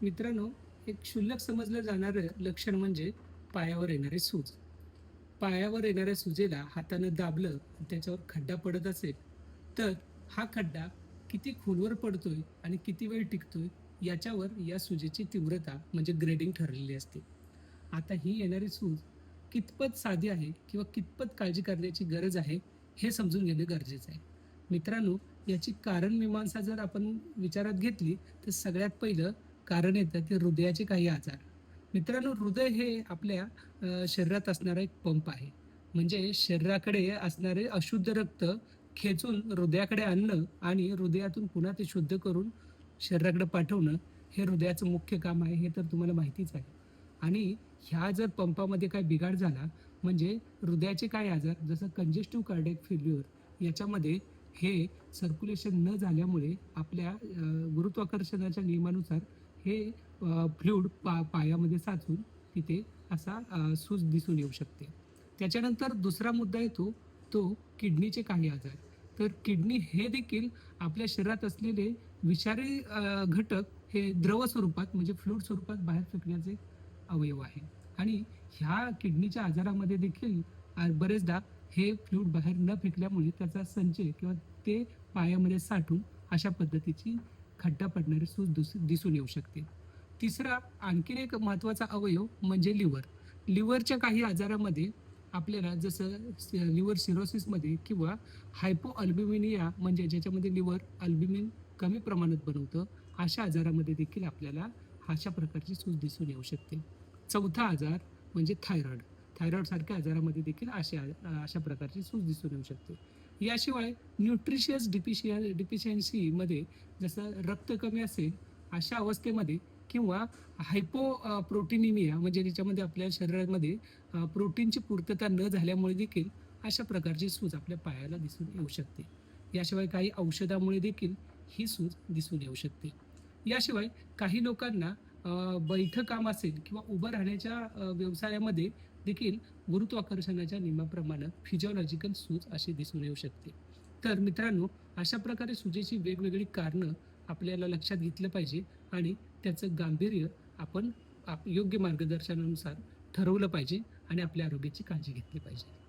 मित्रांनो, एक क्षुल्लक समजलं जाणारं लक्षण म्हणजे पायावर येणारे सूज. पायावर येणाऱ्या सुजेला हातानं दाबलं आणि त्याच्यावर खड्डा पडत असेल, तर हा खड्डा किती खोलवर पडतोय आणि किती वेळ टिकतोय याच्यावर या सुजेची तीव्रता म्हणजे ग्रेडिंग ठरलेली असते. आता ही येणारी सूज कितपत साधी आहे किंवा कितपत काळजी करण्याची गरज आहे, हे समजून घेणं गरजेचं आहे. मित्रांनो, याची कारण मीमांसा जर आपण विचारात घेतली, तर सगळ्यात पहिलं कारण येतं ते हृदयाचे काही आजार. मित्रांनो, हृदय हे आपल्या शरीरात असणारा एक पंप आहे. म्हणजे शरीराकडे असणारे अशुद्ध रक्त खेचून हृदयाकडे आणणं आणि हृदयातून पुन्हा ते शुद्ध करून शरीराकडे पाठवणं, हे हृदयाचं मुख्य काम आहे, हे तर तुम्हाला माहितीच आहे. आणि ह्या जर पंपामध्ये काही बिघाड झाला, म्हणजे हृदयाचे काही आजार जसं कंजेस्टिव्ह कार्डियाक फेल्युअर याच्यामध्ये हे सर्क्युलेशन न झाल्यामुळे आपल्या गुरुत्वाकर्षणाच्या नियमानुसार हे फ्लूइड पायामध्ये साचून तिथे असा सूज दिसून येऊ शकते. त्याच्यानंतर दुसरा मुद्दा येतो तो किडनीचे काही आजार. तर किडनी हे देखील आपल्या शरीरात असलेले विषारी घटक हे द्रव स्वरूपात म्हणजे फ्लूइड स्वरूपात बाहेर फेकण्याचे अवयव आहे. आणि ह्या किडनीच्या आजारामध्ये देखील बरेचदा हे फ्लूइड बाहेर न फेकल्यामुळे त्याचा संचय किंवा ते पायामध्ये साठून अशा पद्धतीची खड्डा पडणारी सूज दिसून येऊ शकते. तिसरा आणखीन एक महत्त्वाचा अवयव म्हणजे लिव्हर. लिव्हरच्या काही आजारामध्ये आपल्याला जसं लिव्हर सिरोसिसमध्ये किंवा हायपोअल्ब्युमिनिया म्हणजे ज्याच्यामध्ये लिव्हर अल्ब्युमिन कमी प्रमाणात बनवतं, अशा आजारामध्ये देखील आपल्याला अशा प्रकारची सूज दिसून येऊ शकते. चौथा आजार म्हणजे थायरॉइड. थायरॉइडसारख्या आजारामध्ये देखील अशा प्रकारची सूज दिसून येऊ शकते. याशिवाय न्यूट्रिशियस डिफिशियन्सीमध्ये जसं रक्त कमी असेल अशा अवस्थेमध्ये किंवा प्रोटीनिमिया म्हणजे ज्याच्यामध्ये आपल्या शरीरामध्ये प्रोटीनची पूर्तता न झाल्यामुळे देखील अशा प्रकारची सूज आपल्या पायाला दिसून येऊ शकते. याशिवाय काही औषधामुळे देखील ही सूज दिसून येऊ शकते. याशिवाय काही लोकांना बैठं काम असेल किंवा उभं राहण्याच्या व्यवसायामध्ये देखील गुरुत्वाकर्षणाच्या नियमाप्रमाणे फिजिओलॉजिकल सूज अशी दिसून येऊ शकते. तर मित्रांनो, अशा प्रकारे सुजेची वेगवेगळी कारणं आपल्याला लक्षात घेतलं पाहिजे आणि त्याचं गांभीर्य आपण योग्य मार्गदर्शनानुसार ठरवलं पाहिजे आणि आपल्या आरोग्याची काळजी घेतली पाहिजे.